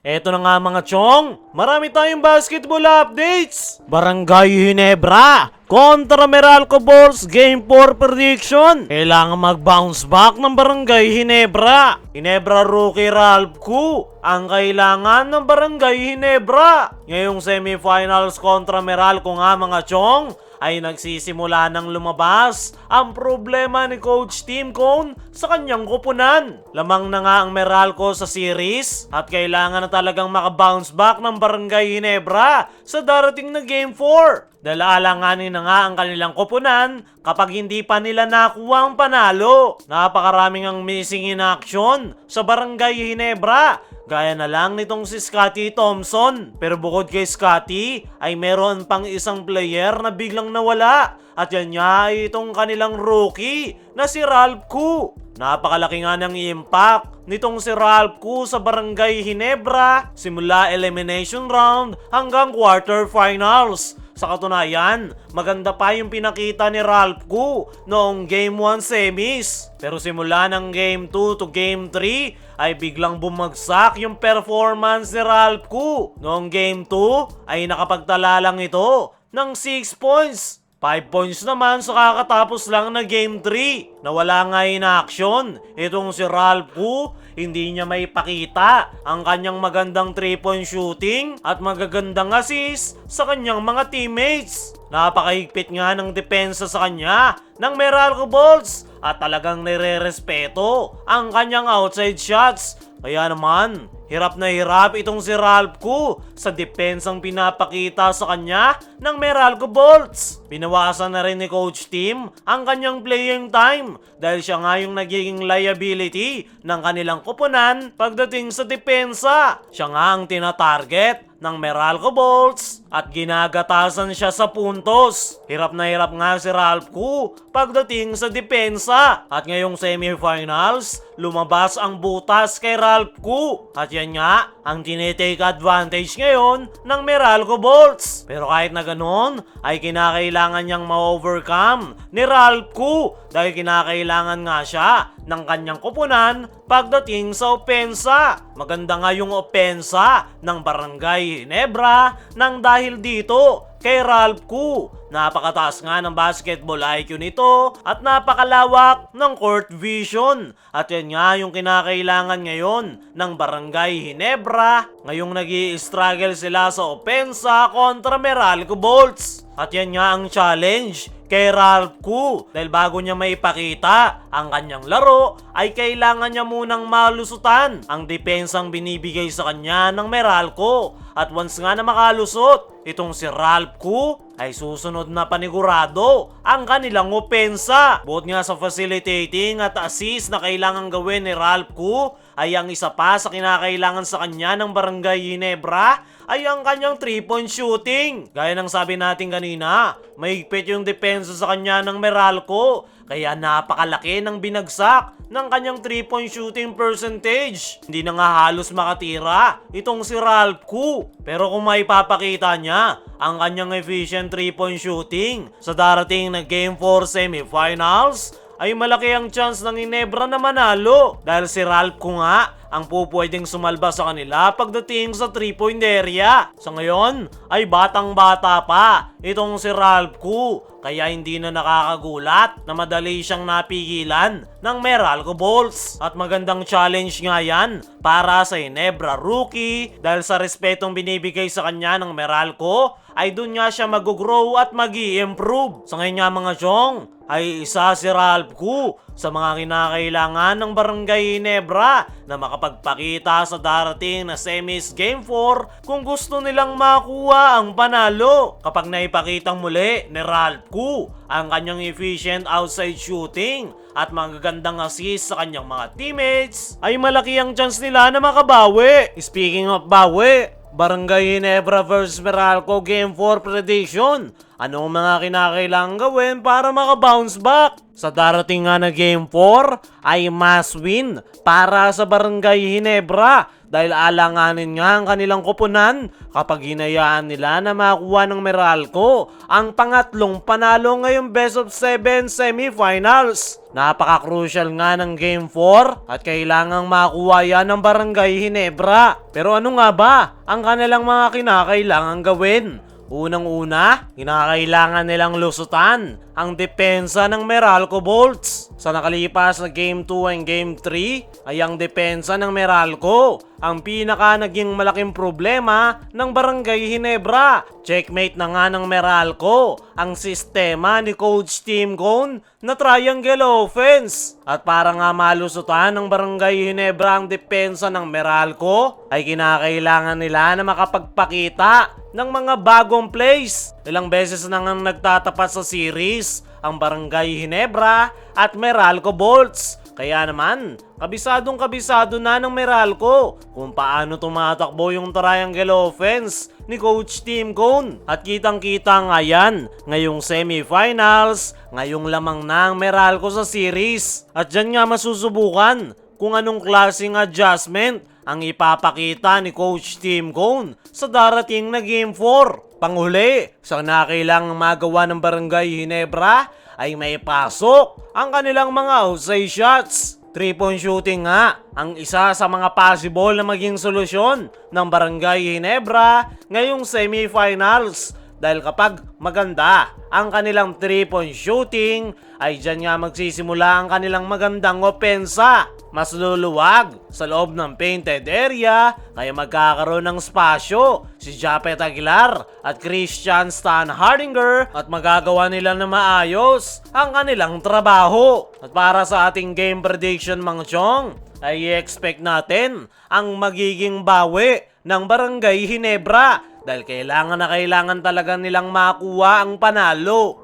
Eto na nga mga chong, marami tayong basketball updates. Barangay Ginebra kontra Meralco Bulls Game 4 prediction. Kailangan mag-bounce back ng Barangay Ginebra. Ginebra rookie Ralph Koo ang kailangan ng Barangay Ginebra. Ngayong semifinals kontra Meralco nga mga chong, ay nagsisimula ng lumabas ang problema ni Coach Tim Cone sa kanyang kupunan. Lamang na nga ang Meralco sa series at kailangan na talagang makabounce back ng Barangay Ginebra sa darating na Game 4. Dahil alanganin na nga ang kanilang kupunan kapag hindi pa nila nakuha ang panalo. Napakaraming ang missing in action sa Barangay Ginebra. Gaya na lang nitong si Scotty Thompson. Pero bukod kay Scotty ay meron pang isang player na biglang nawala. At yan niya ay itong kanilang rookie na si Ralph Koo. Napakalaki nga ng impact nitong si Ralph Koo sa Barangay Ginebra simula elimination round hanggang quarterfinals. Sa katunayan, maganda pa yung pinakita ni Ralph Koo noong Game 1 semis. Pero simula ng Game 2 to Game 3 ay biglang bumagsak yung performance ni Ralph Koo. Noong Game 2 ay nakapagtala lang ito ng 6 points. 5 points naman sa kakatapos lang na Game 3. Nawala nga in action. Itong si Ralph Koo, hindi niya maipakita ang kanyang magandang 3-point shooting at magagandang assist sa kanyang mga teammates. Napakahigpit nga ng depensa sa kanya ng Meralco Bulls at talagang nire-respeto ang kanyang outside shots. Kaya naman, hirap na hirap itong si Ralph Koo sa depensang pinapakita sa kanya ng Meralco Bulls. Binawasan na rin ni Coach Tim ang kanyang playing time dahil siya nga yung nagiging liability ng kanilang kupunan pagdating sa depensa. Siya nga ang tinatarget ng Meralco Bulls at ginagatasan siya sa puntos. Hirap na hirap nga si Ralph Koo pagdating sa depensa. At ngayong semifinals, lumabas ang butas kay Ralph Koo. At yan nga ang tinitake advantage ngayon ng Meralco Bulls. Pero kahit na ganun, ay kinakailangan niyang ma-overcome ni Ralph Koo dahil kinakailangan nga siya ng kanyang kupunan pagdating sa opensa. Maganda nga yung opensa ng Barangay Ginebra nang dahil dito kay Ralph Koo. Napakataas nga ng basketball IQ nito at napakalawak ng court vision. At yan nga yung kinakailangan ngayon ng Barangay Ginebra ngayong nag-i-struggle sila sa opensa kontra Meralco Bulls. At yan nga ang challenge kay Ralph Koo dahil bago niya maipakita ang kanyang laro ay kailangan niya munang malusutan ang depensang binibigay sa kanya ng Meralco. At once nga na makalusot itong si Ralph Koo ay susunod na panigurado ang kanilang opensa. Bukod nga sa facilitating at assist na kailangan gawin ni Ralph Koo ay ang isa pa sa kinakailangan sa kanya ng Barangay Ginebra ay ang kanyang 3-point shooting. Gaya ng sabi natin kanina, mahigpit yung depensa sa kanya ng Meralco. Kaya napakalaki ng binagsak ng kanyang 3-point shooting percentage. Hindi na nga halos makatira itong si Ralph Koo. Pero kung maipapakita niya ang kanyang efficient 3-point shooting sa darating na Game 4 semifinals, ay malaki ang chance ng Ginebra na manalo dahil si Ralph Koo nga ang pupwedeng sumalba sa kanila pagdating sa 3-point area. Sa ngayon ay batang-bata pa itong si Ralph Koo kaya hindi na nakakagulat na madali siyang napigilan ng Meralco Bulls. At magandang challenge nga yan para sa Ginebra rookie dahil sa respetong binibigay sa kanya ng Meralco ay dun nga siya mag-grow at mag-i-improve. Sa ngayon nga mga chong, ay isa si Ralph Koo sa mga kinakailangan ng Barangay Ginebra na makapagpakita sa darating na semis Game 4 kung gusto nilang makuha ang panalo. Kapag naipakitang muli ni Ralph Koo ang kanyang efficient outside shooting at magagandang assist sa kanyang mga teammates, ay malaki ang chance nila na makabawi. Speaking of bawi, Barangay Ginebra vs Meralco Game 4 prediction. Ano ang mga kinakailangan gawin para makabounce back? Sa darating nga na Game 4 ay must win para sa Barangay Ginebra dahil alanganin nga ang kanilang koponan kapag hinayaan nila na makuha ng Meralco ang pangatlong panalo ngayong best of 7 semifinals. Napaka-crucial nga ng Game 4 at kailangang makuha yan ng Barangay Ginebra. Pero ano nga ba ang kanilang mga kinakailangan gawin? Unang-una, kinakailangan nilang lusutan ang depensa ng Meralco Bolts. Sa nakalipas na Game 2 and Game 3 ay ang depensa ng Meralco ang pinaka naging malaking problema ng Barangay Ginebra. Checkmate na nga ng Meralco ang sistema ni Coach Tim Cone na triangle offense. At para nga malusutan ng Barangay Ginebra ang depensa ng Meralco ay kinakailangan nila na makapagpakita ng mga bagong plays. Ilang beses na nga nagtatapat sa series ang Barangay Ginebra at Meralco Bolts. Kaya naman, kabisado na ng Meralco kung paano tumatakbo yung triangle offense ni Coach Tim Cone. At kitang-kita nga yan ngayong semifinals, ngayong lamang na ang Meralco sa series. At dyan nga masusubukan kung anong klaseng adjustment ang ipapakita ni Coach Tim Cone sa darating na Game 4. Panghuli, sa nakailangang magawa ng Barangay Ginebra ay may pasok ang kanilang mga outside shots. 3-point shooting nga ang isa sa mga possible na maging solusyon ng Barangay Ginebra ngayong semifinals. Dahil kapag maganda ang kanilang 3-point shooting, ay dyan nga magsisimula ang kanilang magandang opensa. Mas luluwag sa loob ng painted area, kaya magkakaroon ng spasyo si Japet Aguilar at Christian Stan Hardinger at magagawa nila na maayos ang kanilang trabaho. At para sa ating game prediction, Mang Chong, ay i-expect natin ang magiging bawi ng Barangay Ginebra dahil kailangan na kailangan talaga nilang makuha ang panalo.